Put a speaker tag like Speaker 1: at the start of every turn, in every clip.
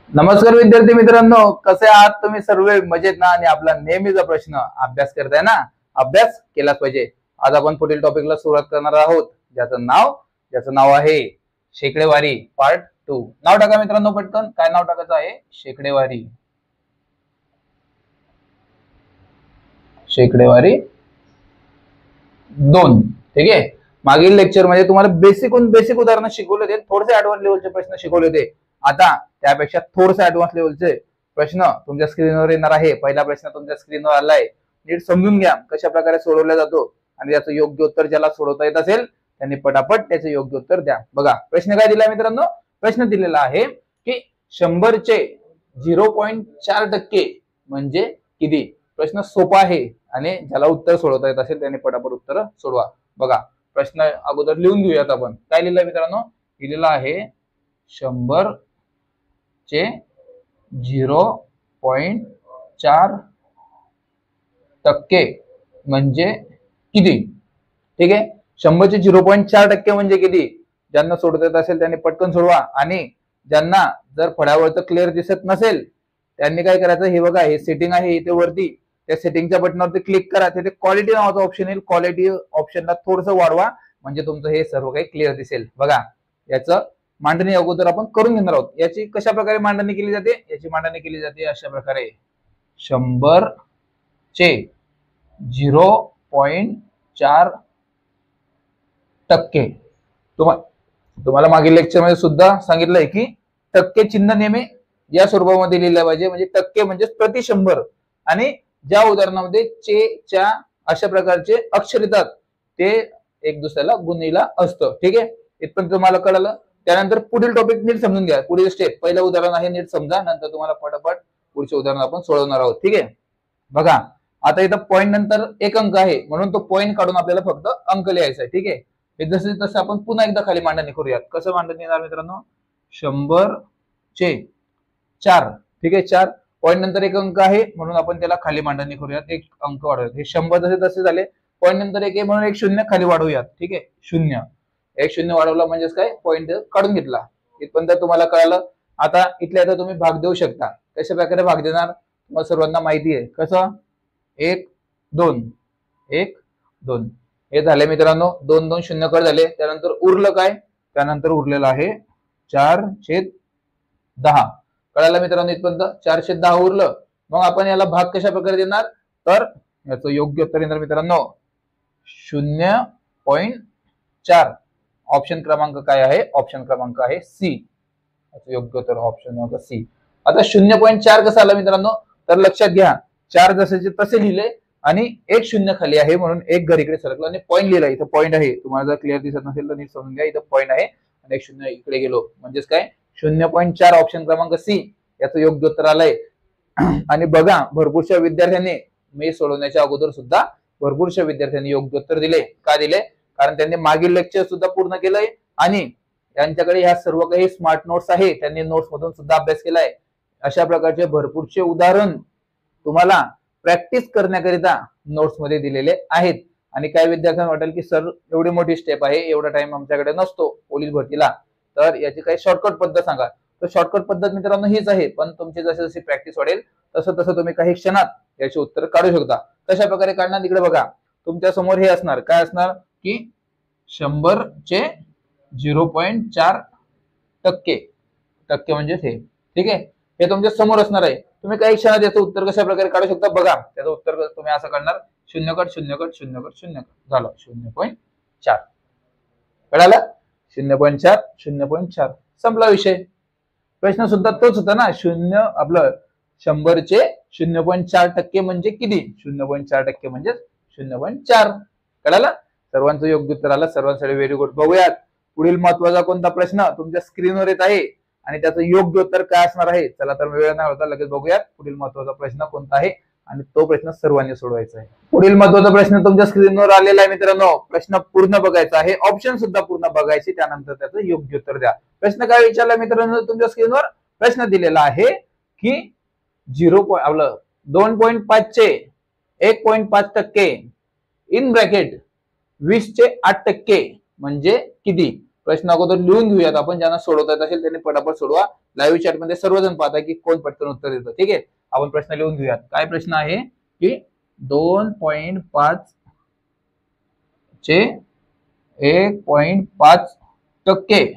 Speaker 1: नमस्कार विद्यार्थी मित्रांनो, कसे आहात तुम्ही सर्व? मजेत ना? आणि आपला नेहमीचा प्रश्न, अभ्यास करताय ना? अभ्यास केलाच पाहिजे. आज आपण पुढील टॉपिकला सुरुवात करणार आहोत, ज्याचं नाव आहे शेकडेवारी पार्ट 2. नाव टाका मित्रांनो पटकन. काय नाव टाकायचं आहे? शेकडेवारी. शेकडेवारी 2. ठीक आहे. मागील लेक्चर मध्ये तुम्हाला बेसिक उदाहरण शिकवले होते, थोडेसे ऍडव्हान्स लेवलचे प्रश्न शिकवले होते. आता त्यापेक्षा थोडेसे ऍडव्हान्स लेवलचे प्रश्न तुमच्या स्क्रीनवर येणार आहे. पहिला प्रश्न तुमच्या स्क्रीनवर आलाय, नीट समजून घ्या कशा प्रकारे सोडवला जातो आणि त्याचं योग्य उत्तर ज्याला सोडवता येत असेल त्यांनी पटापट त्याचे योग्य उत्तर द्या. बघा प्रश्न काय दिलाय मित्रांनो. प्रश्न दिलेला आहे की 100 चे 0.4% म्हणजे किती. प्रश्न सोपा आहे आणि ज्याला उत्तर सोडवता येत असेल त्यांनी पटापट उत्तर सोडवा. बघा प्रश्न अगोदर लिहून घेऊयात आपण. काय लिहिलंय मित्रांनो? लिहिलेलं आहे 100 चे 0.4% म्हणजे किती. ठीक आहे. 100 चे 0.4% म्हणजे किती. ज्यांना सोडवता येत असेल त्यांनी पटकन सोडवा आणि ज्यांना जर फळ्यावरचं क्लिअर दिसत नसेल त्यांनी काय करायचं, हे बघा हे सेटिंग आहे इथे वरती, त्या सेटिंगच्या बटनावरती क्लिक करा. तिथे क्वालिटी नावाचा ऑप्शन येईल. क्वालिटी ऑप्शनला थोडंसं वाढवा म्हणजे तुमचं हे सर्व काही क्लिअर दिसेल. बघा याचं मांडणी अगोदर आपण करून घेणार आहोत. याची कशा प्रकारे मांडणी केली जाते? याची मांडणी केली जाते अशा प्रकारे. 100 चे 0.4% तुम्हाला मागील लेक्चर मध्ये सुद्धा सांगितलंय की टक्के चिन्ह नेहमी या स्वरूपामध्ये लिहिलं पाहिजे, म्हणजे टक्के म्हणजे प्रति 100. आणि ज्या उदाहरणामध्ये चे, च्या अशा प्रकारचे अक्षर येतात ते एक दुसऱ्याला गुणिला असतं. ठीक आहे. इथपर्यंत तुम्हाला कळलं. त्यानंतर पुढील टॉपिक नीट समजून घ्या. पुढील स्टेप, पहिलं उदाहरण आहे नीट समजा, नंतर तुम्हाला पटापट पुढचे उदाहरण आपण सोडवणार आहोत. ठीक आहे. बघा आता इथं पॉईंट नंतर एक अंक आहे म्हणून तो पॉईंट काढून आपल्याला फक्त अंक लिहायचा आहे. ठीक आहे. हे जसे तसं आपण पुन्हा एकदा खाली मांडणी करूयात. कसं मांडणी येणार मित्रांनो? 100 चे 4. ठीक आहे. 4 पॉईंट नंतर एक अंक आहे म्हणून आपण त्याला खाली मांडणी करूयात. एक अंक वाढवूयात. हे 100 जसे तसे झाले. पॉईंट नंतर एक आहे म्हणून एक शून्य खाली वाढवूयात. ठीक आहे. शून्य, एक शून्य वाढवला म्हणजेच काय, पॉईंट काढून घेतला. इथपर्यंत तुम्हाला कळालं. आता इथल्या इथं तुम्ही भाग देऊ शकता. कशा प्रकारे भाग देणार तुम्हाला सर्वांना माहिती आहे. कसं? 1 2 1 2 हे झाले मित्रांनो. 2 2 शून्य कट झाले. त्यानंतर उरलं काय? त्यानंतर उरलेलं आहे 4/10. कळालं मित्रांनो इथपर्यंत? 4/10 उरलं. मग आपण याला भाग कशा प्रकारे देणार, तर याचं योग्य उत्तर येणार मित्रांनो 0.4. ऑप्शन क्रमांक काय आहे? ऑप्शन क्रमांक आहे सी. याचं योग्य उत्तर ऑप्शन क्रमांक सी. आता 0.4 कसं आलं मित्रांनो, तर लक्षात घ्या 4 जसे तसे लिहिले आणि एक शून्य खाली आहे म्हणून एक घर इकडे सरकलं आणि पॉईंट लिहिला. इथं पॉईंट आहे. तुम्हाला जर क्लिअर दिसत नसेल तर नीट समजून घ्या. इथं पॉईंट आहे आणि एक शून्य इकडे गेलो म्हणजेच काय 0.4 ऑप्शन क्रमांक सी याचं योग्य उत्तर आलंय. आणि बघा भरपूरशा विद्यार्थ्यांनी मी सोडवण्याच्या अगोदर सुद्धा भरपूरशा विद्यार्थ्यांनी योग्य उत्तर दिले. का दिले? कारण त्यांनी मागील लेक्चर सुद्धा पूर्ण केलंय आणि यांच्याकडे ह्या सर्व काही स्मार्ट नोट्स आहे. त्यांनी नोट्स मधून सुद्धा अभ्यास केलाय. अशा प्रकारचे भरपूरचे उदाहरण तुम्हाला प्रॅक्टिस करण्याकरिता नोट्स मध्ये दिलेले आहेत. आणि काही विद्यार्थ्यांना वाटेल की सर एवढी मोठी स्टेप आहे, एवढा टाइम आमच्याकडे नसतो पोलीस भरतीला, तर याची काही शॉर्टकट पद्धत सांगा. तर शॉर्टकट पद्धत मित्रांनो हीच आहे. पण तुमची जशी जशी प्रॅक्टिस वाढेल तसं तसं तुम्ही काही क्षणात याची उत्तर काढू शकता. कशा प्रकारे काढणार? इकडे बघा तुमच्या समोर हे असणार. काय असणार की 100 चे 0.4% म्हणजे हे. ठीक आहे. हे तुमच्या समोर असणार आहे. तुम्ही काही क्षणात याचं उत्तर कशा प्रकारे काढू शकता बघा. त्याचं उत्तर तुम्ही असं काढणार 0 कट 0 कट 0 कट 0 कट झालं 0.4. कळालं? 0.4 0.4 संपला विषय. प्रश्न सुद्धा तोच होता ना. आपलं 100 चे 0.4% म्हणजे किती? 0.4% म्हणजे 0.4. कळालं? सर्वांचं योग्य उत्तर आलं. सर्वांसाठी व्हेरी गुड. बघूयात पुढील महत्वाचा कोणता प्रश्न तुमच्या स्क्रीनवर येत आहे आणि त्याचं योग्य उत्तर काय असणार आहे. चला तर वेळ नाही होता, लगेच बघूयात पुढील महत्वाचा प्रश्न कोणता आहे आणि तो प्रश्न सर्वांनी सोडवायचा आहे. पुढील महत्वाचा प्रश्न तुमच्या स्क्रीनवर आलेला आहे मित्रांनो. प्रश्न पूर्ण बघायचा आहे, ऑप्शन सुद्धा पूर्ण बघायचे, त्यानंतर त्याचं योग्य उत्तर द्या. प्रश्न काय विचारला मित्रांनो? तुमच्या स्क्रीनवर प्रश्न दिलेला आहे की 2.5 चे 1.5% इन ब्रॅकेट 20 चे 8% म्हणजे किती. प्रश्न अगोदर लिहून घेऊयात आपण, ज्यांना सोडवता येत असेल त्यांनी पटापट सोडवा. लाईव्ह चॅट मध्ये सर्वजण पाहता की कोण पटकन उत्तर देतं. ठीक आहे, आपण प्रश्न लिहून घेऊयात. काय प्रश्न आहे की 2.5 चे 1.5%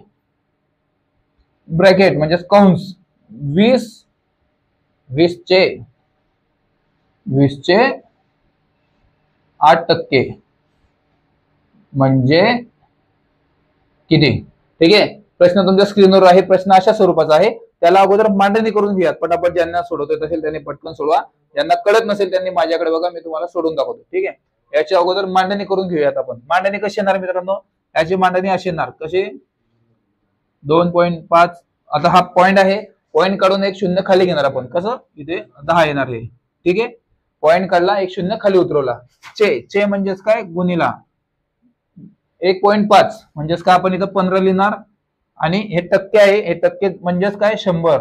Speaker 1: ब्रॅकेट म्हणजे कंस 20 चे 8% म्हणजे किती. ठीक आहे, प्रश्न तुमच्या स्क्रीनवर आहे. प्रश्न अशा स्वरूपाचा आहे, त्याला अगोदर मांडणी करून घेऊयात. पटापट ज्यांना सोडवता येत असेल त्यांनी पटकन सोडवा, ज्यांना कळत नसेल त्यांनी माझ्याकडे बघा, मी तुम्हाला सोडून दाखवतो. ठीक आहे, याच्या अगोदर मांडणी करून घेऊयात आपण. मांडणी कशी येणार मित्रांनो, याची मांडणी अशी येणार. कशी 2.5, आता हा पॉइंट आहे, पॉइंट काढून एक शून्य खाली घेणार आपण. कसं, इथे 10 येणार हे. ठीक आहे, पॉइंट काढला, एक शून्य खाली उतरवला. चे म्हणजेच काय, गुणिला 1.5 म्हणजेच काय, आपण इथं 15 लिहिणार. आणि हे टक्के आहे, हे टक्के म्हणजेच काय 100.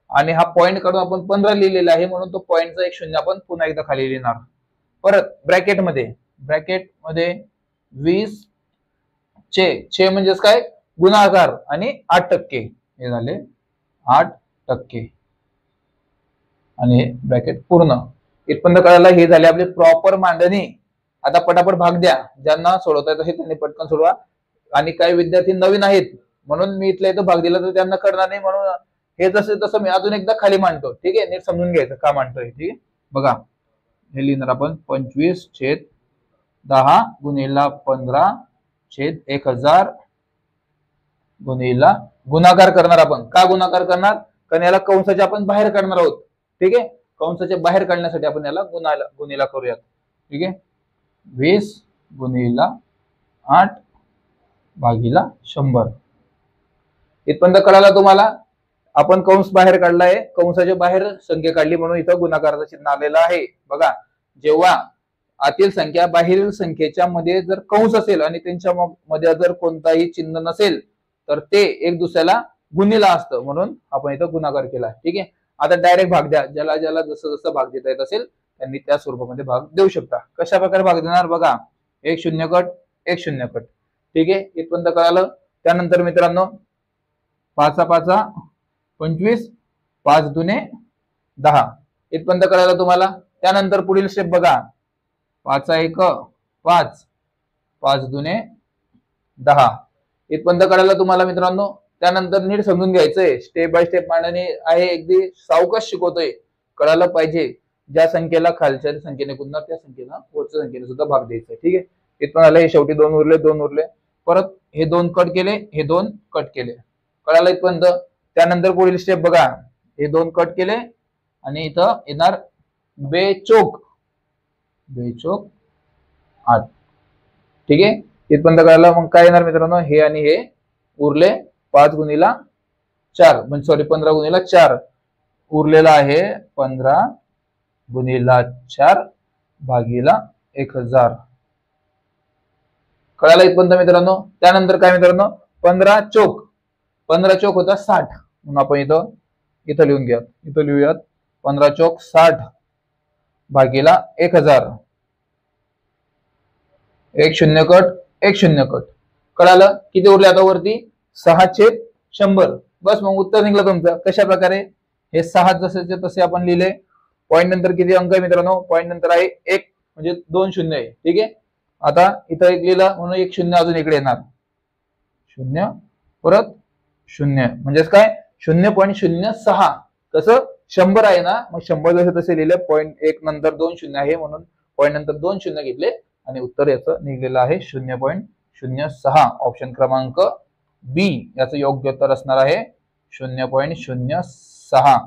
Speaker 1: आणि हा पॉइंट काढून आपण 15 लिहिलेला आहे, म्हणून तो पॉइंटचा एक शून्य आपण पुन्हा एकदा खाली लिहिणार. परत ब्रॅकेटमध्ये 20 चे म्हणजेच काय, गुणाकार आणि 8%. हे झाले 8%. आणि हे ब्रॅकेट पूर्ण. इथपर्यंत कळायला हे झाले आपली प्रॉपर मांडणी. आता पटापट भाग द्या, ज्यांना सोडवता येत असेल त्यांनी पटकन सोडवा. आणि काही विद्यार्थी नवीन आहेत म्हणून मी इथल्या इथं भाग दिला तर त्यांना कळणार नाही, म्हणून हे जसं तसं मी अजून एकदा खाली मांडतो. ठीक आहे, नीट समजून घ्यायचं का मांडतोय. ठीक आहे, बघा हे लिहिणार आपण 25/10 गुणिला 15/1000 गुणिला गुणाकार करणार आपण. का गुणाकार करणार, कारण याला कंसाच्या आपण बाहेर काढणार आहोत. ठीक आहे, कंसाच्या बाहेर काढण्यासाठी आपण याला गुणिला करूयात. ठीक आहे, 20 गुणिला 8/100. इथपर्यंत कळाला तुम्हाला. आपण कंस बाहेर काढलाय, कंसाच्या बाहेर संख्या काढली म्हणून इथं गुणाकाराचं चिन्ह आलेलं आहे. बघा, जेव्हा आतील संख्या बाहेरील संख्येच्या मध्ये जर कंस असेल आणि त्यांच्या मध्ये जर कोणताही चिन्ह नसेल तर ते एक दुसऱ्याला गुणिला असतं, म्हणून आपण इथं गुणाकार केला. ठीक आहे, आता डायरेक्ट भाग द्या. ज्याला ज्याला जसं जसं भाग देता येत असेल त्यांनी त्या स्वरूपामध्ये भाग देऊ शकता. कशा प्रकारे भाग देणार बघा, 1 शून्य कट 1 शून्य कट. ठीक आहे, इथपर्यंत कळालं. त्यानंतर मित्रांनो 5 5 25, 5 दुने 10. इथपर्यंत कळालं तुम्हाला. त्यानंतर पुढील स्टेप बघा, 5 1 5, 5 दुने 10. इथपर्यंत कळालं तुम्हाला मित्रांनो. त्यानंतर नीट समजून घ्यायचंय, स्टेप बाय स्टेप मांडणी आहे, अगदी सावकाश शिकवतोय, कळायला पाहिजे. ज्या संख्येला खालच्या संख्येने गुणणार त्या संख्येला वरच्या संख्येने सुद्धा भाग द्यायचा. ठीक आहे, इथपर्यंत आलं. हे शेवटी 2 उरले. परत हे 2 कट केले, हे 2 कट केले. कळालं इथपर्यंत. त्यानंतर पुढील स्टेप बघा, हे 2 कट केले आणि इथं येणार बेचोक 8. ठीक आहे, इथपर्यंत कळालं. मग काय येणार मित्रांनो, हे आणि हे उरले 5 गुणिला 4, म्हणजे सॉरी 15 गुणिला 4 उरलेला आहे 15 गुणिला 4 भागीला 1000. कळालं इथपर्यंत मित्रांनो. त्यानंतर काय मित्रांनो, 15 चोक होता 60, म्हणून आपण इथं लिहूयात 15 चोक 60 भागीला 1000. 1 शून्य कट. कळालं. किती उरले आता वरती, 6/100. बस, मग उत्तर निघलं तुमचं. कशा प्रकारे, हे 6 जसेचे तसे आपण लिहिले. पॉईंट नंतर किती अंक आहे मित्रांनो, पॉईंट नंतर आहे 1, म्हणजे 2 शून्य आहे. ठीक आहे, आता इथं 1 लिहिलं म्हणून 1 शून्य अजून इकडे येणार. 0 परत 0 म्हणजेच काय 0.06. कसं 100 आहे ना, मग 100 जसे तसे लिहिले. पॉईंट 1 नंतर 2 शून्य आहे म्हणून पॉईंट नंतर 2 शून्य घेतले आणि उत्तर याचं निघलेलं आहे 0.06. ऑप्शन क्रमांक बी याचं योग्य उत्तर असणार आहे 0.06.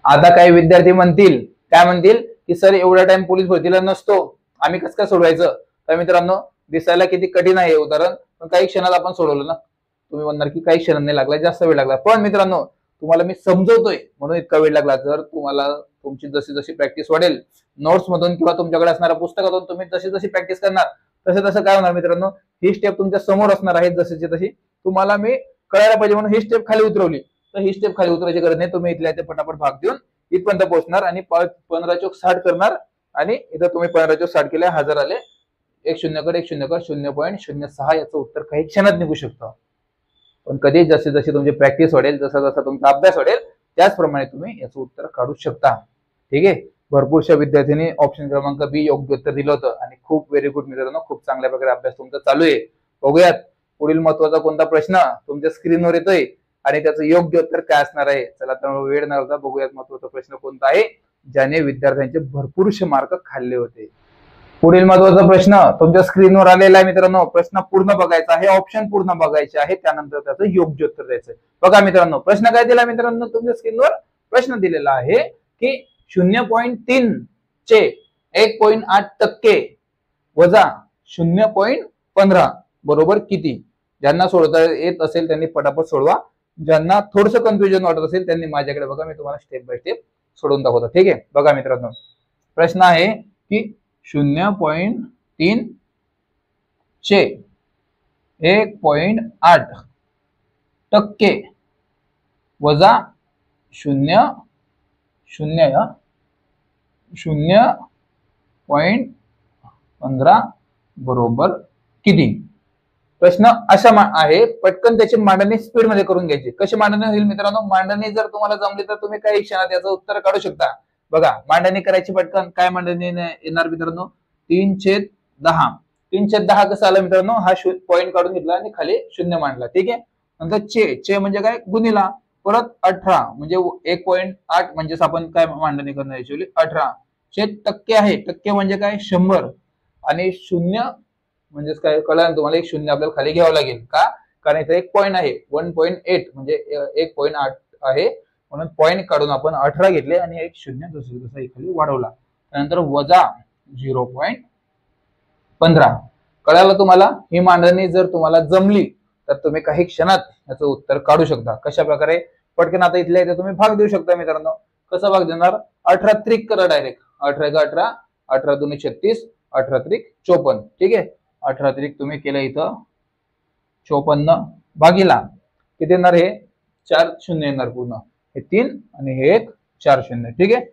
Speaker 1: आता काही विद्यार्थी म्हणतील, काय म्हणतील की सर एवढा टाइम पोलीस भरतीला नसतो, आम्ही कसं काय सोडवायचं. तर मित्रांनो, दिसायला किती कठीण आहे उदाहरण, पण काही क्षणात आपण सोडवलं ना. तुम्ही म्हणणार की काही क्षण नाही लागला, जास्त वेळ लागला. पण मित्रांनो, तुम्हाला मी समजवतोय म्हणून इतका वेळ लागला. जर तुम्हाला तुमची जशी जशी प्रॅक्टिस वाढेल, नोट्स मधून किंवा तुमच्याकडे असणाऱ्या पुस्तकातून तुम्ही जशी जशी प्रॅक्टिस करणार तसे तसं काय होणार मित्रांनो, ही स्टेप तुमच्या समोर असणार आहे जशीची तशी. तुम्हाला मी कळायला पाहिजे म्हणून ही स्टेप खाली उतरवली. तर ही स्टेप खाली उतरायची गरज नाही. तुम्ही इथल्या इथे पटापट भाग देऊन इथपर्यंत पोहोचणार आणि 15 चोक 60 करणार आणि इथं तुम्ही 15 चोक 60 केले 1000 आले. एक शून्य कट 0.06 याचं उत्तर काही क्षणात निघू शकतं. पण कधी जसे जशी तुमची प्रॅक्टिस वाढेल, जसा जसा तुमचा अभ्यास वाढेल, त्याचप्रमाणे तुम्ही याचं उत्तर काढू शकता. ठीक आहे. भरपूरशा विद्यार्थ्यांनी ऑप्शन क्रमांक बी योग्य उत्तर दिलं होतं आणि खूप व्हेरी गुड मित्रांनो, खूप चांगल्या प्रकारे अभ्यास तुमचा चालू आहे. बघूयात पुढील महत्वाचा कोणता प्रश्न तुमच्या स्क्रीनवर येतोय आणि त्याचं योग्य उत्तर काय असणार आहे. चला तर वेळ न घालवता बघूयात महत्वाचा प्रश्न कोणता आहे ज्याने विद्यार्थ्यांचे भरपूरसे मार्क खाल्ले होते. पुढील महत्वाचा प्रश्न तुमच्या स्क्रीनवर आलेला आहे मित्रांनो. प्रश्न पूर्ण बघायचा आहे, ऑप्शन पूर्ण बघायचे आहे, त्यानंतर त्याचं योग्य उत्तर द्यायचं. बघा मित्रांनो, प्रश्न काय दिला मित्रांनो तुमच्या स्क्रीनवर? प्रश्न दिलेला आहे की 0.3 चे 1.8% वजा 0.15 बरोबर किती? ज्यांना सोडवता येत असेल त्यांनी पटापट सोडवा. ज्यांना थोडस कन्फ्युजन वाटत असेल त्यांनी माझ्याकडे बघा, मी तुम्हाला स्टेप बाय स्टेप सोडवून दाखवतो. ठीक आहे. बघा मित्रांनो, प्रश्न आहे की 0.3 चे 1.8% वजा 0.15 बरोबर किती? प्रश्न अशा आहे, पटकन त्याची मांडणी स्पीड मध्ये करून घ्यायची. कशी मांडणी होईल मित्रांनो? मांडणी जर तुम्हाला जमली तर तुम्ही काही क्षणात याचं उत्तर काढू शकता. बघा, मांडणी करायची पटकन. काय मांडणी येणार मित्रांनो? 3/10. 3/10 कसं आलं मित्रांनो? हा पॉईंट काढून घेतला आणि खाली शून्य मांडला. ठीक आहे. नंतर चे म्हणजे काय? गुणिला. परत 18 म्हणजे 1.8 म्हणजेच आपण काय मांडणी करणार याची? 18 चे टक्के आहे. टक्के म्हणजे काय? 100. आणि शून्य म्हणजेच काय कळलं ना तुम्हाला? एक शून्य आपल्याला खाली घ्यावं लागेल. का? कारण इथे एक पॉईंट आहे 1.8 म्हणजे 1.8 आहे, म्हणून पॉईंट काढून आपण 18 घेतले आणि एक शून्य दुसरी खाली वाढवला. त्यानंतर वजा 0.15. कळालं तुम्हाला? ही मांडणी जर तुम्हाला जमली तर तुम्ही काही क्षणात याचं उत्तर काढू शकता. कशा प्रकारे? पटकन आता इथल्या इथे तुम्ही भाग देऊ शकता मित्रांनो. कसा भाग देणार? 18 त्रिक करा डायरेक्ट. 18 × 18, 18 × 2 = 36, 18 त्रिक 54. ठीक आहे. 18 त्रिक तुम्ही केलं इथं 54 भागीला किती येणार? हे 4 शून्य येणार पूर्ण. हे 3 आणि हे एक 4 शून्य. ठीक आहे.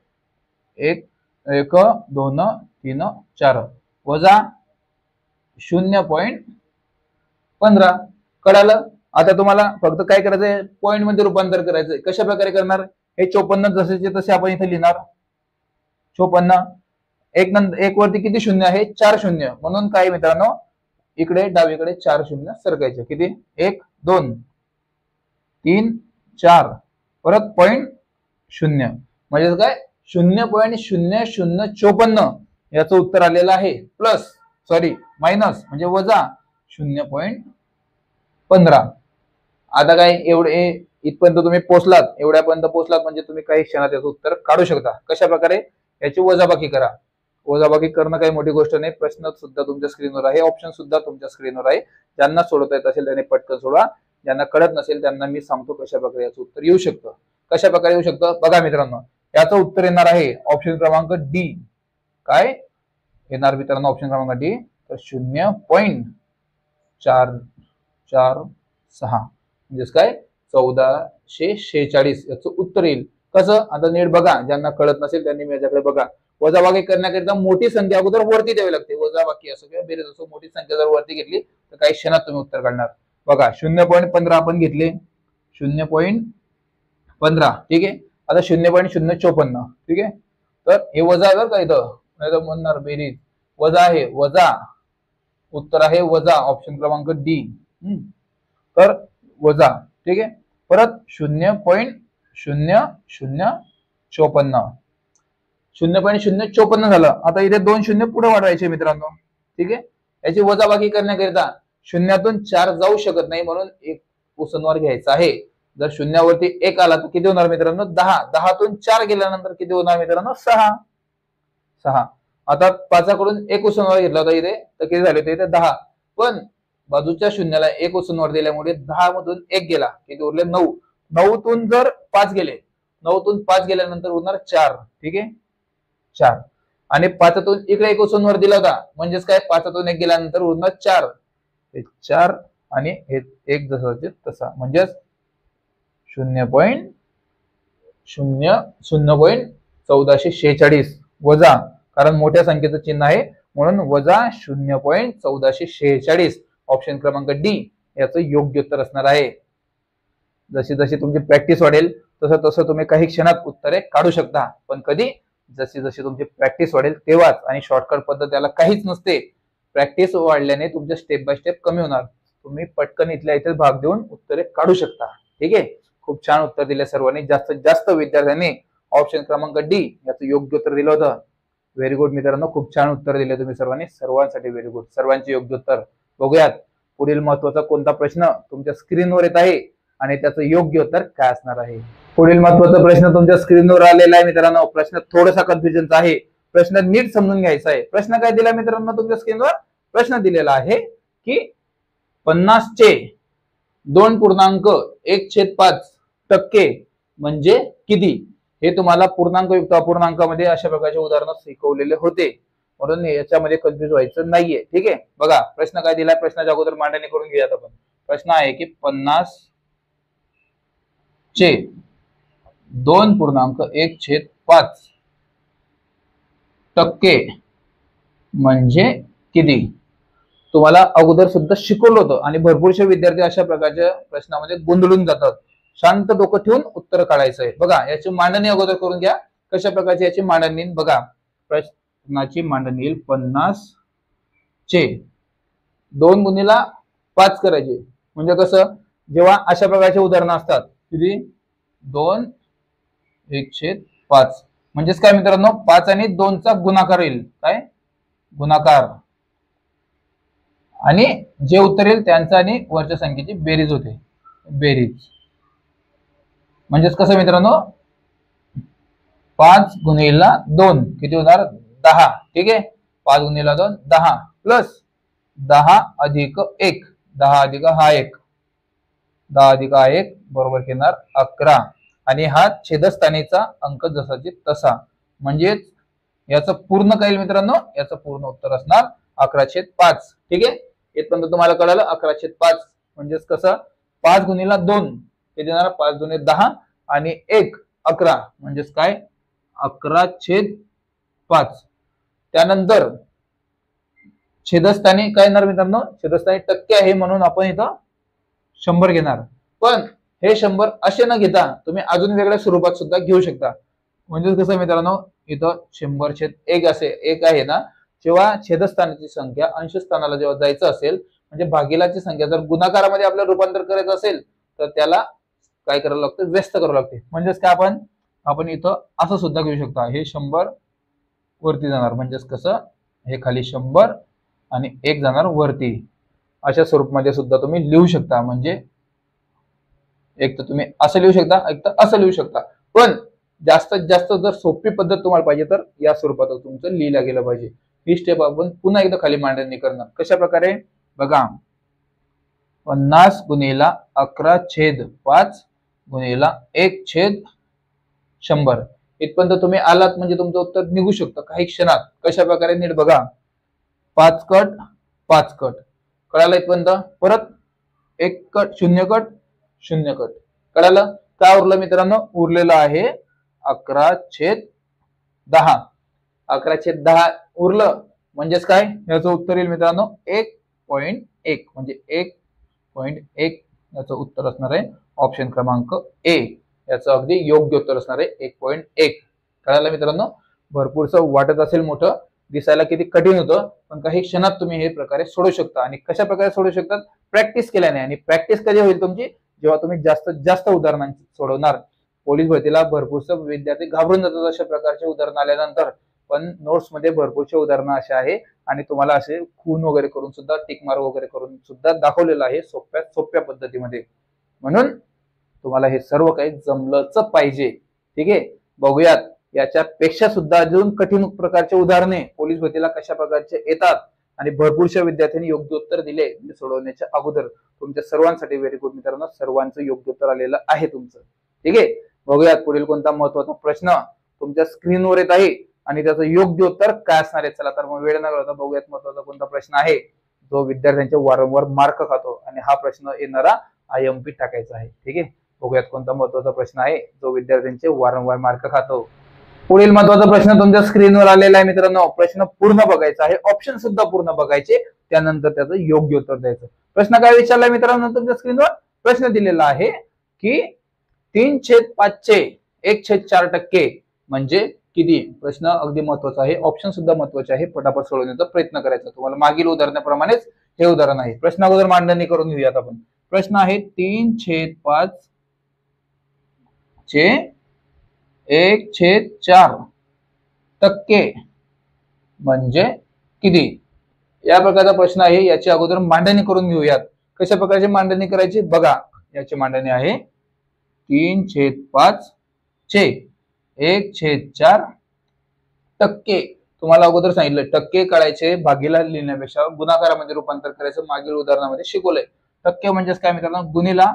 Speaker 1: 1 2 3 4 वजा 0.15. कळालं? आता तुम्हाला फक्त काय करायचंय? पॉईंट मध्ये रूपांतर करायचंय. कशा प्रकारे करणार? हे 54 जसेचे तसे आपण इथे लिहिणार. 54 एक वरती किती शून्य आहे? 4 शून्य. म्हणून काय मित्रांनो, इकडे डावीकडे 4 शून्य सरकायचे. किती? 1 2 3 4 परत पॉईंट शून्य. म्हणजे काय? 0.0054 याचं उत्तर आलेलं आहे. प्लस मायनस म्हणजे वजा 0.15. आता काय एवढे इथपर्यंत तुम्ही पोहोचलात, एवढ्यापर्यंत पोहोचलात म्हणजे तुम्ही काही क्षणात याचं उत्तर काढू शकता. कशा प्रकारे? याची वजाबाकी करा. वजाबाकी करणं काही मोठी गोष्ट नाही. प्रश्न सुद्धा तुमच्या स्क्रीनवर आहे, ऑप्शन सुद्धा तुमच्या स्क्रीनवर आहे. ज्यांना सोडवता येत असेल त्यांनी पटकन सोडवा. ज्यांना कळत नसेल त्यांना मी सांगतो कशा प्रकारे याचं उत्तर येऊ शकतं. कशा प्रकारे येऊ शकतं? बघा मित्रांनो, याचं उत्तर येणार आहे ऑप्शन क्रमांक डी. काय येणार मित्रांनो? ऑप्शन क्रमांक डी. तर 0.446 म्हणजेच काय? 1446 याचं उत्तर येईल. कसं? आता नीट बघा. ज्यांना कळत नसेल त्यांनी माझ्याकडे बघा. वजाबाकी करण्याकरिता मोठी संख्या अगोदर वरती द्यावी लागते. वजाबाकी असो किंवा बेरीज असो, मोठी संख्या जर वरती घेतली तर काही क्षणात तुम्ही उत्तर काढणार. बघा 0.15 आपण घेतले. 0.15. ठीक आहे. आता 0.054. ठीक आहे. तर हे वजा आहे बरं का इथं, नाही तर म्हणणार बेरीज. वजा आहे, वजा. उत्तर आहे वजा. ऑप्शन क्रमांक डी. तर वजा. ठीक आहे. परत 0.0054. 0.054 झालं. आता इथे 2 शून्य पुढे वाढवायचे मित्रांनो. ठीक आहे. याची वजाबाकी करण्याकरिता शून्यातून 4 जाऊ शकत नाही, म्हणून एक उसनवार घ्यायचा आहे. जर शून्यावरती 1 आला तर किती होणार मित्रांनो? 10. 10 तून 4 गेल्यानंतर किती होणार मित्रांनो? 6. आता 5 कडून 1 उसनवार घेतला होता इथे, तर किती झाले? इथे 10. पण बाजूच्या शून्याला 1 उसनवार दिल्यामुळे 10 मधून 1 गेला, किती उरले? 9. 9 तून जर 5 गेले, 9 तून 5 गेल्यानंतर होणार 4. ठीक आहे. 4 आणि 5 तून इकडे 1 उसनवार दिला होता, म्हणजेच काय? 5 तून 1 गेल्यानंतर उरणार 4. 4 आणि हे 1 जसाचे तसा, म्हणजेच 0.1446 वजा, कारण मोठ्या संख्येचं चिन्ह आहे म्हणून वजा 0.1446 ऑप्शन क्रमांक डी याचं योग्य उत्तर असणार आहे. जशी जशी तुमची प्रॅक्टिस वाढेल तसं तसं तुम्ही काही क्षणात उत्तरे काढू शकता, पण कधी जशी जशी तुमची प्रॅक्टिस वाढेल तेव्हाच. आणि शॉर्टकट पद्धत याला काहीच नसते. प्रॅक्टिस वाढल्याने तुमचे स्टेप बाय स्टेप कमी होणार. तुम्ही पटकन इथल्या इथे भाग देऊन उत्तरे काढू शकता. ठीक आहे, खूप छान उत्तर दिले सर्वांनी. जास्तीत जास्त विद्यार्थ्यांनी ऑप्शन क्रमांक डी याचं योग्य उत्तर दिलं होतं. व्हेरी गुड मित्रांनो, खूप छान उत्तर दिले तुम्ही सर्वांनी. सर्वांसाठी व्हेरी गुड. सर्वांचे योग्य उत्तर. बघूयात पुढील महत्वाचा कोणता प्रश्न तुमच्या स्क्रीनवर येत आहे आणि त्याचं योग्य उत्तर काय असणार आहे. पुढील महत्वाचा प्रश्न तुमच्या स्क्रीनवर आलेला आहे मित्रांनो. प्रश्न थोडासा कन्फ्युजनचा आहे. प्रश्न नीट समजून घ्यायचा आहे. प्रश्न काय दिला मित्रांनो तुमच्या स्क्रीनवर? प्रश्न दिलेला आहे की 50 चे 2.1/5% म्हणजे किती? हे तुम्हाला पूर्णांक युक्त अपूर्णांकामध्ये अशा प्रकारचे उदाहरण शिकवलेले होते, म्हणून याच्यामध्ये कन्फ्युज व्हायचं नाहीये. ठीक आहे, बघा प्रश्न काय दिलाय. प्रश्नाच्या अगोदर मांडणी करून घेऊयात आपण. प्रश्न आहे की 50 चे 2.1/5% म्हणजे किती? तुम्हाला अगोदर सुद्धा शिकवलं होतं आणि भरपूरशे विद्यार्थी अशा प्रकारच्या प्रश्नामध्ये गोंधळून जातात. शांत डोकं ठेवून उत्तर काढायचं आहे. बघा याची मांडणी अगोदर करून घ्या. कशा प्रकारची याची मांडणी बघा. प्रश्नाची मांडणी येईल 50 चे 2×5 करायचे. म्हणजे कसं, जेव्हा अशा प्रकारचे उदाहरणं असतात किती 2/1/5 म्हणजेच काय मित्रांनो, 5 आणि 2चा गुणाकार येईल. काय गुणाकार, आणि जे उत्तर येईल त्यांचा आणि वरच्या संख्येची बेरीज होते. बेरीज म्हणजेच कसं मित्रांनो, 5×2 किती होणार 10. ठीक आहे, 5×2 10 प्लस 10 अधिक 1, 10 अधिक हा 1, 10 अधिक हा 1 बरोबर येणार 11. आणि हा छेदस्थानीचा अंक जसाची तसा. म्हणजेच याचं पूर्ण काय मित्रांनो, याचं पूर्ण उत्तर असणार 11/5. ठीक आहे, इथपर्यंत तुम्हाला कळालं. 11/5 म्हणजेच कसं, 5×2 किती येणार 5×10 आणि 1 11 म्हणजेच काय 11/5. त्यानंतर छेदस्थानी काय येणार मित्रांनो, छेदस्थानी टक्के आहे म्हणून आपण इथं 100 घेणार. पण हे 100 असे न घेता तुम्ही अजून वेगळ्या स्वरूपात सुद्धा घेऊ शकता. म्हणजे कसं मित्रांनो, इथं 100/1 असे एक आहे ना, जेव्हा छेदस्थानाची संख्या अंशस्थानाला जेव्हा जायचं असेल, म्हणजे भागिलाची संख्या जर गुणाकारामध्ये आपल्याला रूपांतर करायचं असेल तर त्याला काय करावं लागतं, व्यस्त करावं लागते. म्हणजेच काय आपण इथं असं सुद्धा घेऊ शकता. हे 100 वरती जाणार, म्हणजेच कसं हे खाली 100 आणि 1 जाणार वरती. अशा स्वरूपामध्ये सुद्धा तुम्ही लिहू शकता. म्हणजे एक तर तुम्ही असं लिहू शकता, एक तर असं लिहू शकता. पण जास्तीत जास्त जर सोपी पद्धत तुम्हाला पाहिजे तर या स्वरूपात तुमचं लिहिलं गेलं पाहिजे. ही स्टेप आपण पुन्हा एकदा खाली मांडणी करणार. कशा प्रकारे बघा, 50 × 11/5 × 1/100 इथपर्यंत तुम्ही आलात म्हणजे तुमचं उत्तर निघू शकतं काही क्षणात. कशा प्रकारे नीट बघा. 5 कट 5 कट कळालं इथपर्यंत. परत 1 कट 0 कट 0 कट कळालं. काय उरलं मित्रांनो, उरलेलं आहे 11/10. 11/10 उरलं म्हणजेच काय, याचं उत्तर येईल मित्रांनो 1.1 म्हणजे 1.1 याचं उत्तर असणार आहे ऑप्शन क्रमांक ए. याचं अगदी योग्य उत्तर असणार आहे 1.1. कळालं मित्रांनो. भरपूरसं वाटत असेल मोठं, दिसायला किती कठीण होतं, पण काही क्षणात तुम्ही हे प्रकारे सोडू शकता. आणि कशा प्रकारे सोडू शकतात, प्रॅक्टिस केल्याने. आणि प्रॅक्टिस कधी होईल तुमची, जेव्हा तुम्ही जास्तीत जास्त उदाहरणांची सोडवणार. पोलीस भरतीला भरपूरसे विद्यार्थी घाबरून जातात अशा प्रकारचे उदाहरण आल्यानंतर, पण नोट्स मध्ये भरपूरचे उदाहरणं असे आहे आणि तुम्हाला असे खून वगैरे करून सुद्धा, टिक मार्क वगैरे करून सुद्धा दाखवलेलं आहे सोप्या पद्धतीमध्ये. म्हणून तुम्हाला हे सर्व काही जमलंच पाहिजे. ठीक आहे, बघूयात याच्यापेक्षा सुद्धा अजून कठीण प्रकारचे उदाहरणे पोलीस भरतीला कशा प्रकारचे येतात. आणि भरपूरशा विद्यार्थ्यांनी योग्य उत्तर दिले सोडवण्याच्या अगोदर. तुमच्या सर्वांसाठी व्हेरी गुड मित्रांनो, सर्वांचं योग्य उत्तर आलेलं आहे तुमचं. ठीक आहे, बघूयात पुढील कोणता महत्वाचा प्रश्न तुमच्या स्क्रीनवर येत आहे आणि त्याचं योग्य उत्तर काय असणार आहे. चला तर मग वेळ न घालवता बघूयात महत्वाचा कोणता प्रश्न आहे जो विद्यार्थ्यांचे वारंवार मार्क खातो. आणि हा प्रश्न येणारा IMP टाकायचा आहे. ठीक आहे, बघूयात कोणता महत्वाचा प्रश्न आहे जो विद्यार्थ्यांचे वारंवार मार्क खातो. पुढील महत्वाचा प्रश्न तुमच्या स्क्रीनवर आलेला आहे मित्रांनो. प्रश्न पूर्ण बघायचा आहे, ऑप्शन सुद्धा पूर्ण बघायचे, त्यानंतर त्याचं योग्य उत्तर द्यायचं. प्रश्न काय विचारलाय मित्रांनो तुमच्या स्क्रीनवर? प्रश्न दिलेला आहे की 3/5 1/4% म्हणजे किती? प्रश्न अगदी महत्वाचा आहे, ऑप्शन सुद्धा महत्वाचे आहे. पटापट सोडवण्याचा प्रयत्न करायचा. तुम्हाला मागील उदाहरणाप्रमाणेच हे उदाहरण आहे. प्रश्न अगोदर मांडणी करून घेऊयात आपण. प्रश्न आहे 3/5 चे 1/4% म्हणजे किती? या प्रकारचा प्रश्न आहे. याची अगोदर मांडणी करून घेऊयात. कशा प्रकारची मांडणी करायची बघा. याची मांडणी आहे 3/5 चे 1/4%. तुम्हाला अगोदर सांगितलं टक्के काढायचे, भागीला लिहिण्यापेक्षा गुणाकारामध्ये रूपांतर करायचं. मागील उदाहरणामध्ये शिकवलंय. टक्के म्हणजेच काय मित्रांनो? गुणिला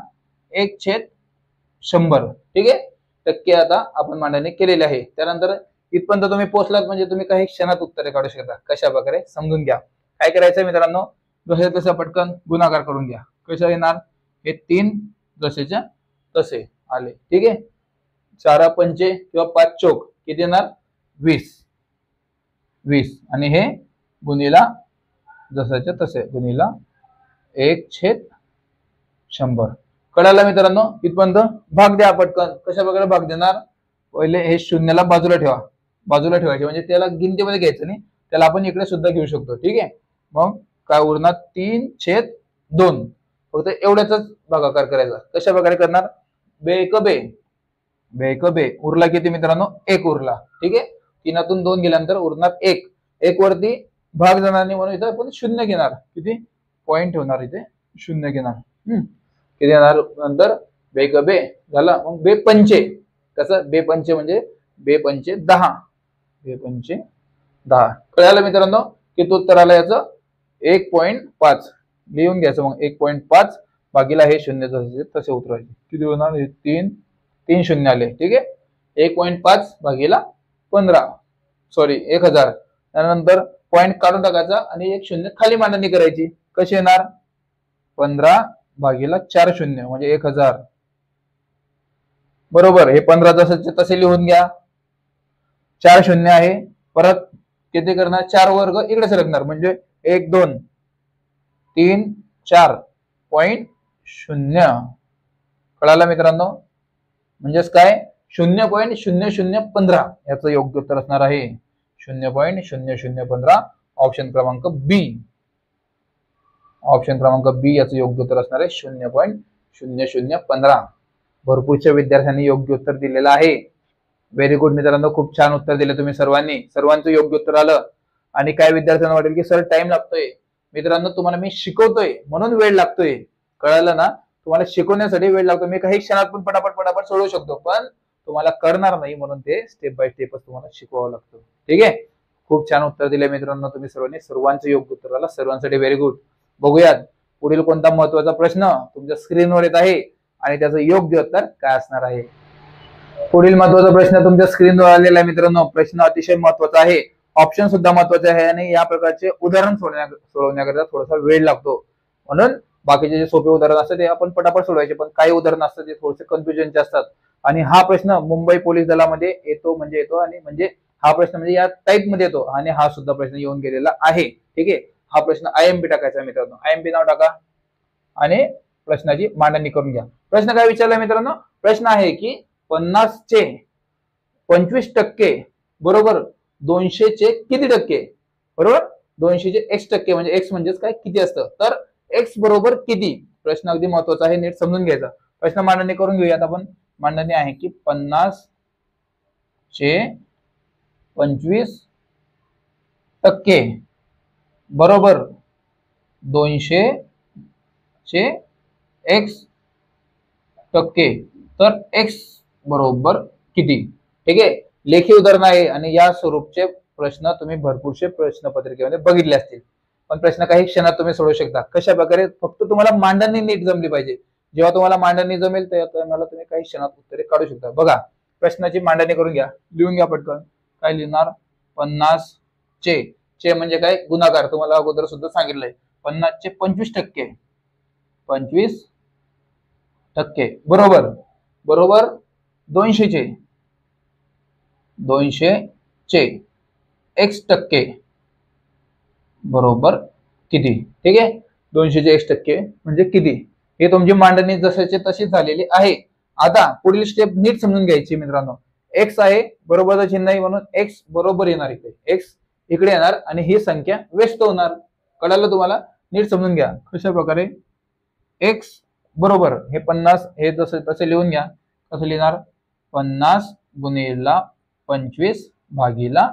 Speaker 1: 1/100. ठीक आहे. टक्के आता आपण मांडणी केलेली आहे. त्यानंतर इथपर्यंत तुम्ही पोहोचलात म्हणजे तुम्ही काही क्षणात उत्तरे काढू शकता. कशा प्रकारे समजून घ्या. काय करायचंय मित्रांनो? जसे तसं पटकन गुणाकार करून घ्या. कसं येणार? हे 3 जसेच्या तसे आले. ठीक आहे. 4×5 किंवा 5 चोक किती येणार? 20 आणि हे गुणिला जसाच्या तसे गुणिला 1/100. कळालं मित्रांनो? इथपर्यंत भाग द्या पटकन. कशा प्रकारे भाग देणार? पहिले हे शून्याला बाजूला ठेवा. बाजूला ठेवायचे म्हणजे त्याला गिनतीमध्ये घ्यायचं नाही, त्याला आपण इकडे सुद्धा घेऊ शकतो. ठीक आहे. मग काय उरणार? 3/2. फक्त एवढ्याच भागाकार करायचा. कशा प्रकारे करणार? बे उरला किती मित्रांनो? 1 उरला. ठीक आहे. 3तून 2 गेल्यानंतर उरणार 1. 1 वरती भाग जाणार नाही म्हणून इथं आपण 0 घेणार. किती? पॉइंट ठेवणार, इथे 0 घेणार. किती येणार नंतर? बे झाला. मग बे-5 कसं? बे-5 म्हणजे बे-5 10. बे-5 10. कळालं मित्रांनो? किती उत्तर आलं याचं? 1.5. लिहून घ्यायचं मग 1.5 भागीला हे 0 तसे उतरवायचे. किती होणार? हे 3 शून्य आले. ठीक आहे. 1.5 भागीला 15 सॉरी 1000. त्यानंतर पॉइंट काढून टाकायचा आणि 1 0 खाली मांडणी करायची. कशी येणार? 15 भागीला 4 शून्य म्हणजे 1000. बरोबर. हे 15 जसं तसे लिहून घ्या. 4 शून्य आहे. परत किती करणार? 4 वर्ग इकडे सरकणार म्हणजे 1 2 3 4.0. कळालं मित्रांनो? म्हणजेच काय? 0.0015 याचं योग्य उत्तर असणार आहे 0.0015. ऑप्शन क्रमांक बी. ऑप्शन क्रमांक बी याचं योग्य उत्तर असणार आहे 0.0015. भरपूरच्या विद्यार्थ्यांनी योग्य उत्तर दिलेलं आहे. व्हेरी गुड मित्रांनो. खूप छान उत्तर दिले तुम्ही सर्वांनी. सर्वांचं योग्य उत्तर आलं. आणि काय विद्यार्थ्यांना वाटेल की सर टाइम लागतोय. मित्रांनो तुम्हाला मी शिकवतोय म्हणून वेळ लागतोय. कळालं ना? तुम्हाला शिकवण्यासाठी वेळ लागतो. मी काही क्षणात पण पटापट सोडवू शकतो, पण तुम्हाला करणार नाही म्हणून ते स्टेप बाय स्टेपच तुम्हाला शिकवावं लागतं. ठीक आहे. खूप छान उत्तर दिले मित्रांनो तुम्ही सर्वांनी. सर्वांचं योग्य उत्तर आलं. सर्वांसाठी व्हेरी गुड. बघूयात पुढील कोणता महत्वाचा प्रश्न तुमच्या स्क्रीनवर येत आहे आणि त्याचं योग्य उत्तर काय असणार आहे. पुढील महत्वाचा प्रश्न तुमच्या स्क्रीनवर आलेला आहे मित्रांनो. प्रश्न अतिशय महत्वाचा आहे. ऑप्शन सुद्धा महत्वाचे आहे आणि या प्रकारचे उदाहरण सोडवण्याकरता थोडासा वेळ लागतो. म्हणून बाकीचे जे सोपे उदाहरण असतात ते आपण पटापट सोडवायचे, पण काही उदाहरण असतात ते थोडेसे कन्फ्युजनचे असतात. आणि हा प्रश्न मुंबई पोलीस दलामध्ये येतो आणि म्हणजे हा प्रश्न म्हणजे या टाईप मध्ये येतो आणि हा सुद्धा प्रश्न येऊन गेलेला आहे. ठीक आहे. हा प्रश्न IMP टाकायचा मित्रांनो. IMP नाव टाका आणि प्रश्नाची मांडणी करून घ्या. प्रश्न काय विचारला मित्रांनो? प्रश्न आहे की 50 चे 25% बरोबर 200 चे किती टक्के? बरोबर. 200 चे x टक्के म्हणजे x म्हणजेच काय? किती असतं? तर x बरोबर किती? प्रश्न अगदी महत्वाचा आहे. नीट समजून घ्यायचा. प्रश्न मांडणी करून घेऊयात आपण. मांडणी आहे की 50 चे 25% बरोबर 200 चे x टक्के. तर x बरोबर किती? ठीक आहे. लेखी उदाहरण आहे आणि या स्वरूपचे प्रश्न तुम्ही भरपूरशे प्रश्नपत्रिकेमध्ये बघितले असतील, पण प्रश्न काही क्षणात तुम्ही सोडवू शकता. कशा प्रकारे? फक्त तुम्हाला मांडणी नीट जमली पाहिजे. जेव्हा तुम्हाला मांडणी जमेल तेव्हा तुम्ही काही क्षणात उत्तरे काढू शकता. बघा प्रश्नाची मांडणी करून घ्या. लिहून घ्या पटकन. काय लिहिणार? 50 चे म्हणजे काय? गुणाकार. तुम्हाला अगोदर सुद्धा सांगितलंय. 50 चे 25% 25% बरोबर 200 चे 200 चे x टक्के बरोबर किती? ठीक आहे, 200 चे x टक्के म्हणजे किती? हे तुमची मांडणी जशाची तशी झालेली आहे. आता पुढील स्टेप नीट समजून घ्यायची मित्रांनो. x आहे बरोबरचं चिन्ह आहे म्हणून x बरोबर येणार इकडे, x इकडे येणार आणि ही संख्या व्यस्त होणार. कळालं तुम्हाला? नीट समजून घ्या. कशा प्रकारे x बरोबर हे 50 हे जसं तसे लिहून घ्या. कसं लिहिणार? 50 गुणिला 25 भागीला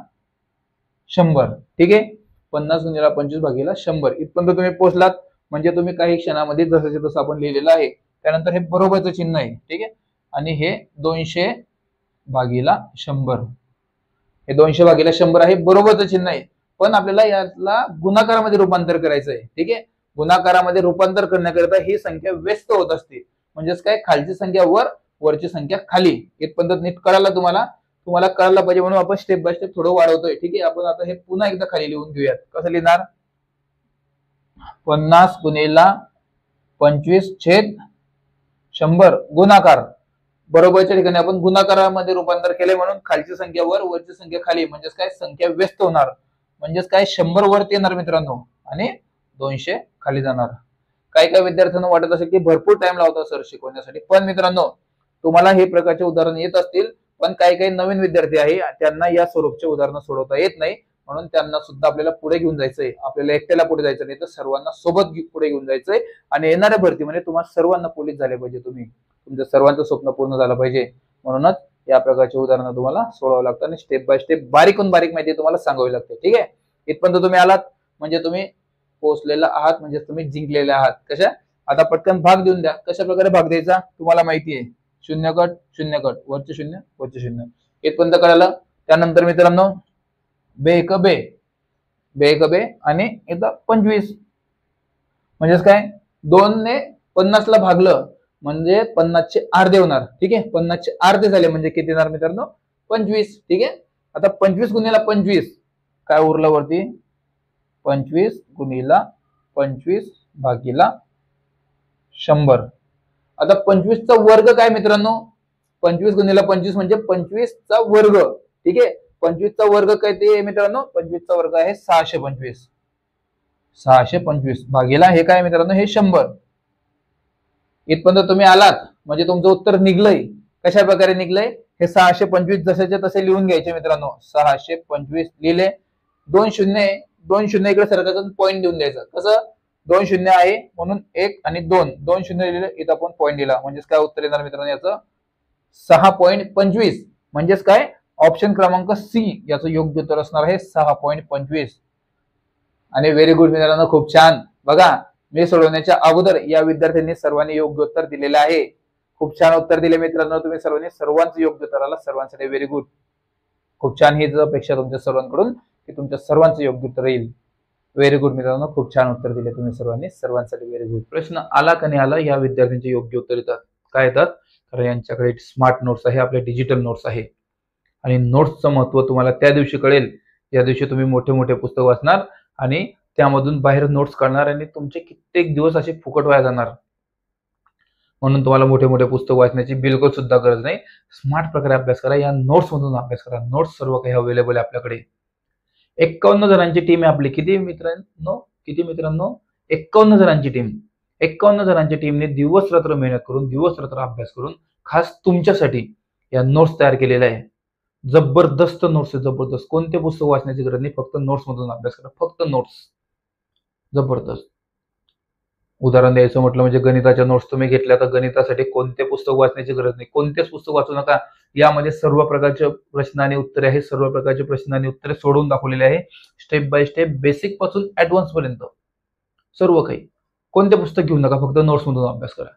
Speaker 1: 100. ठीक आहे, 50 गुणिला 25 भागीला 100 इथपर्यंत तुम्ही पोहोचलात. म्हणजे तुम्ही काही क्षणामध्ये जसं तसं आपण लिहिलेलं आहे. त्यानंतर हे बरोबरचं चिन्ह आहे. ठीक आहे, आणि हे 200 भागीला 100, हे 200 भागीला 100 आहे, बरोबरचं चिन्ह आहे. पण आपल्याला याला गुणाकारामध्ये रूपांतर करायचं आहे. ठीक आहे, गुणाकारामध्ये रूपांतर करण्याकरिता ही संख्या व्यस्त होत असते. म्हणजेच काय, खालची संख्या वर, वरची संख्या खाली. इथपर्यंत नीट कळालं तुम्हाला? तुम्हाला कळायला पाहिजे म्हणून आपण स्टेप बाय स्टेप थोडं वाढवतोय. ठीक आहे, आपण आता हे पुन्हा एकदा खाली लिहून घेऊयात. कसं लिहिणार? 50 गुणिला 25 छेद 100 गुणाकार. बरोबरच्या ठिकाणी आपण गुणाकारामध्ये रूपांतर केले म्हणून खालची संख्या वर, वरची संख्या खाली. म्हणजेच काय, संख्या व्यस्त होणार. म्हणजेच काय, 100 वरती येणार मित्रांनो आणि 200 खाली जाणार. काही काही विद्यार्थ्यांना वाटत असेल की भरपूर टाइम लावतो सर शिकवण्यासाठी, पण मित्रांनो तुम्हाला हे प्रकारचे उदाहरण येत असतील, पण काही काही नवीन विद्यार्थी आहे त्यांना या स्वरूपचे उदाहरण सोडवता येत नाही. म्हणून त्यांना सुद्धा आपल्याला पुढे घेऊन जायचंय. आपल्याला एकट्याला पुढे जायचं नाही, तर सर्वांना सोबत पुढे घेऊन जायचंय. आणि येणाऱ्या भरतीमध्ये तुम्हाला सर्वांना पोलीस झाले पाहिजे. तुम्ही तुमच्या सर्वांचं स्वप्न पूर्ण झालं पाहिजे. म्हणूनच या प्रकारचे उदाहरणं तुम्हाला सोडवावं लागतं आणि स्टेप बाय स्टेप बारीकून बारीक माहिती तुम्हाला सांगावी लागते. ठीक आहे, इथपर्यंत तुम्ही आलात म्हणजे तुम्ही पोहोचलेला आहात, म्हणजे तुम्ही जिंकलेले आहात. कशा? आता पटकन भाग देऊन द्या. कशा प्रकारे भाग द्यायचा तुम्हाला माहिती आहे. शून्य कट, वरचे शून्य, वरचे शून्य. इथपर्यंत कळालं? त्यानंतर मित्रांनो बे एक बे, बे एक बे आणि इथं 25. म्हणजेच काय, 2 ने 50 ला भागलं म्हणजे 50 चे अर्धे होणार. ठीक आहे, 50 चे अर्धे झाले म्हणजे किती येणार मित्रांनो? 25. ठीक आहे, आता 25 गुणिला 25 काय उरलं वरती? 25 गुणिला 25 भागीला 100. आता 25 चा वर्ग काय मित्रांनो? 25 गुणिला 25 म्हणजे 25 चा वर्ग. ठीक आहे, 25 चा वर्ग काय ते मित्रांनो? 25 चा वर्ग आहे 625. 625 भागीला हे काय मित्रांनो? हे 100. इथपर्यंत तुम्ही आलात म्हणजे तुमचं उत्तर निघलंय. कशा प्रकारे निघलंय? हे 625 जसेचे तसे लिहून घ्यायचे मित्रांनो. 625 लिहिले. 2 शून्य, 2 शून्य इकडे सरकायचं, पॉईंट देऊन द्यायचं. कसं? 2 शून्य आहे म्हणून 1 आणि 2, 2 शून्य लिहिले, इथं आपण पॉईंट दिला. म्हणजेच काय उत्तर येणार मित्रांनो याचं? 6.25. म्हणजेच काय, ऑप्शन क्रमांक सी याचं योग्य उत्तर असणार आहे 6.25. आणि व्हेरी गुड मित्रांनो, खूप छान. बघा, मी सोडवण्याच्या अगोदर या विद्यार्थ्यांनी सर्वांनी योग्य उत्तर दिलेलं आहे. खूप छान उत्तर दिले मित्रांनो तुम्ही सर्वांनी. सर्वांचं योग्य उत्तर आलं. सर्वांसाठी व्हेरी गुड. खूप छान. हीच अपेक्षा तुमच्या सर्वांकडून की तुमच्या सर्वांचं योग्य उत्तर येईल. व्हेरी गुड मित्रांनो, खूप छान उत्तर दिले तुम्ही सर्वांनी. सर्वांसाठी व्हेरी गुड. प्रश्न आला का नाही आला, या विद्यार्थ्यांचे योग्य उत्तर येतात. काय येतात? कारण यांच्याकडे स्मार्ट नोट्स आहे, आपले डिजिटल नोट्स आहे. आणि नोट्सचं महत्व तुम्हाला त्या दिवशी कळेल ज्या दिवशी तुम्ही मोठे मोठे पुस्तक वाचणार आणि त्यामधून बाहेर नोट्स काढणार आणि तुमचे कित्येक दिवस असे फुकट वाया जाणार. म्हणून तुम्हाला मोठे मोठे पुस्तक वाचण्याची बिलकुल सुद्धा गरज नाही. स्मार्ट प्रकारे अभ्यास करा, या नोट्स मधून अभ्यास करा. नोट्स सर्व काही अवेलेबल आहे आपल्याकडे. 51 जणांची टीम आहे आपली. किती मित्रांनो? 51 जणांची टीम. 51 जणांच्या टीमने दिवस रात्र मेहनत करून, दिवस रात्र अभ्यास करून खास तुमच्यासाठी या नोट्स तयार केलेल्या आहे. जबरदस्त नोट्स आहे, जबरदस्त. कोणते पुस्तक वाचण्याची गरज नाही, फक्त नोट्स मधून अभ्यास करा, फक्त नोट्स. जबरदस्त. उदाहरण द्यायचं म्हटलं म्हणजे गणिताच्या नोट्स तुम्ही घेतल्या तर गणितासाठी कोणते पुस्तक वाचण्याची गरज नाही. कोणतेच पुस्तक वाचू नका. यामध्ये सर्व प्रकारचे प्रश्न आणि उत्तरे आहेत. सर्व प्रकारचे प्रश्न आणि उत्तरे सोडवून दाखवलेले आहे. स्टेप बाय स्टेप, बेसिक पासून ऍडव्हान्स पर्यंत सर्व काही. कोणते पुस्तक घेऊ नका, फक्त नोट्स मधून अभ्यास करा.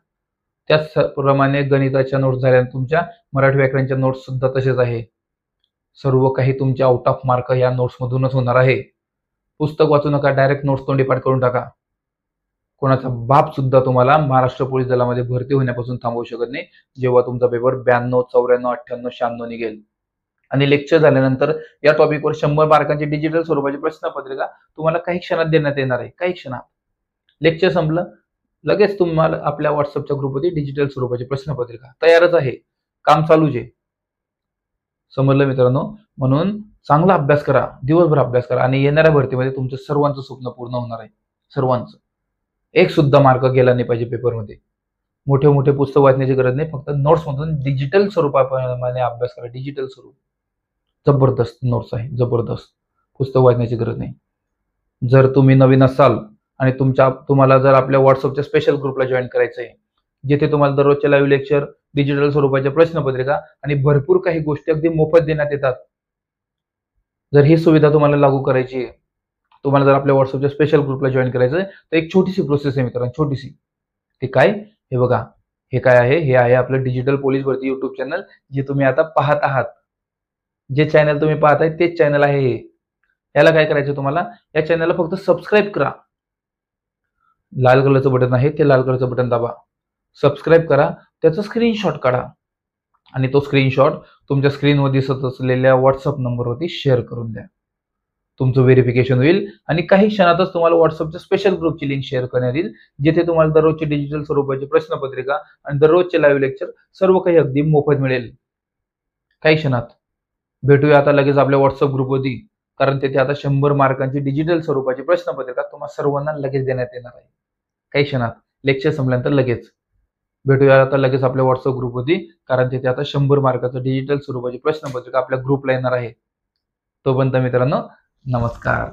Speaker 1: त्याचप्रमाणे गणिताच्या नोट्स झाल्या, तुमच्या मराठी व्याकरणच्या नोट्स सुद्धा तसेच आहे. सर्व काही तुमच्या आउट ऑफ मार्क या नोट्स मधूनच होणार आहे. पुस्तक वाचू नका, डायरेक्ट नोट्स तोंडी पाठ करून टाका. कोणाचा बाप सुद्धा तुम्हाला महाराष्ट्र पोलीस दलामध्ये भरती होण्यापासून थांबवू शकत नाही, जेव्हा तुमचा पेपर 92, 94, 98, 96 निघेल. आणि लेक्चर झाल्यानंतर या टॉपिकवर 100 मार्कांची डिजिटल स्वरूपाची प्रश्नपत्रिका तुम्हाला काही क्षणात देण्यात येणार आहे. काही क्षणात लेक्चर संपलं लगेच तुम्हाला आपल्या व्हॉट्सअपच्या ग्रुपवरती डिजिटल स्वरूपाची प्रश्नपत्रिका तयारच आहे. काम चालूच आहे. समजलं मित्रांनो? म्हणून चांगला अभ्यास करा, दिवसभर अभ्यास करा आणि येणाऱ्या भरतीमध्ये तुमचं सर्वांचं स्वप्न पूर्ण होणार आहे. सर्वांचं. एक सुद्धा मार्क गेला नाही पाहिजे पेपरमध्ये. मोठे मोठे पुस्तक वाचण्याची गरज नाही, फक्त नोट्स मधून डिजिटल स्वरूपाप्रमाणे अभ्यास करा. डिजिटल स्वरूप जबरदस्त नोट्स आहे, जबरदस्त. पुस्तक वाचण्याची गरज नाही. जर तुम्ही नवीन असाल आणि तुम्हाला जर आपल्या व्हॉट्सअपच्या स्पेशल ग्रुपला जॉईन करायचं आहे, जिथे तुम्हाला दररोजचे लाईव्ह लेक्चर, डिजिटल स्वरूपाच्या प्रश्नपत्रिका आणि भरपूर काही गोष्टी अगदी मोफत देण्यात येतात. जर ही सुविधा तुम्हाला लागू करायची आहे, तुम्हाला जर आपल्या व्हॉट्सअपच्या स्पेशल ग्रुपला जॉईन करायचं आहे, तर एक छोटीशी प्रोसेस आहे मित्रांनो, छोटीशी. ते काय? हे बघा, हे काय आहे? हे आहे आपलं डिजिटल पोलीस भरती युट्यूब चॅनल, जे तुम्ही आता पाहत आहात. जे चॅनल तुम्ही पाहताय तेच चॅनल आहे हे. याला काय करायचं तुम्हाला? या चॅनलला फक्त सबस्क्राईब करा. लाल कलरचं बटन आहे, ते लाल कलरचं बटन दाबा. सबस्क्राईब करा, त्याचा स्क्रीनशॉट काढा आणि तो स्क्रीनशॉट तुमच्या स्क्रीनवर दिसत असलेल्या व्हॉट्सअप नंबरवरती शेअर करून द्या. तुमचं व्हेरिफिकेशन होईल आणि काही क्षणातच तुम्हाला व्हॉट्सअपच्या स्पेशल ग्रुपची लिंक शेअर करण्यात येईल, जिथे तुम्हाला दररोजची डिजिटल स्वरूपाची प्रश्नपत्रिका आणि दररोजचे लाईव्ह लेक्चर सर्व काही अगदी मोफत मिळेल. काही क्षणात. भेटूया आता लगेच आपल्या व्हॉट्सअप ग्रुपवरती, कारण तेथे आता 100 मार्कांची डिजिटल स्वरूपाची प्रश्नपत्रिका तुम्हाला सर्वांना लगेच देण्यात येणार आहे. काही क्षणात. लेक्चर संपल्यानंतर लगेच. भेटूया आता लगेच आपल्या व्हॉट्सअप ग्रुपवरती, कारण तिथे आता 100 मार्काचं डिजिटल स्वरूपाची प्रश्नपत्रिका आपल्या ग्रुपला येणार आहे. तोपर्यंत मित्रांनो, नमस्कार.